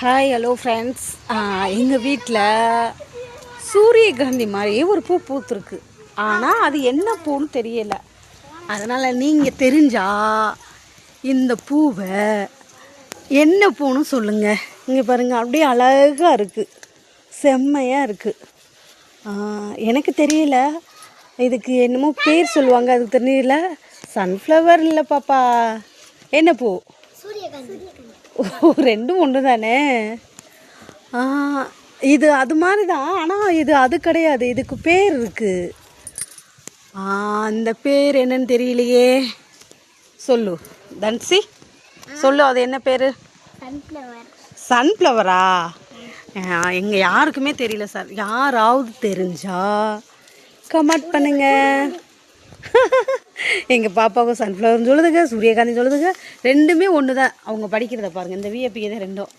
Hi hello friends. எங்கள் வீட்டில் சூரியகாந்தி மாதிரியே ஒரு பூ பூத்துருக்கு. ஆனால் அது என்ன பூன்னு தெரியலை. அதனால் நீங்கள் தெரிஞ்சால் இந்த பூவை என்ன பூன்னு சொல்லுங்கள். இங்கே பாருங்கள், அப்படியே அழகாக இருக்குது, செம்மையாக இருக்குது. எனக்கு தெரியல, இதுக்கு என்னமோ பேர் சொல்லுவாங்க, அதுக்கு தெரியல. சன்ஃப்ளவர் இல்லை பாப்பா, என்ன பூ? ரெண்டும் ஒன்று தானே. இது அது மாதிரி தான், ஆனால் இது அது கிடையாது. இதுக்கு பேர் இருக்குது. அந்த பேர் என்னன்னு தெரியலையே. சொல்லு தன்சி, சொல்லு, அது என்ன பேர்? சன்ஃப்ளவரா? எங்கள் யாருக்குமே தெரியல சார். யாராவது தெரிஞ்சா கமெண்ட் பண்ணுங்க. எங்கள் பாப்பாவுக்கும் சன்ஃப்ளவர்னு சொல்லுதுங்க, சூரியகாந்தி சொல்லுதுங்க. ரெண்டுமே ஒன்று தான். அவங்க படிக்கிறத பாருங்கள், இந்த விஏபிக்கு தான் ரெண்டும்.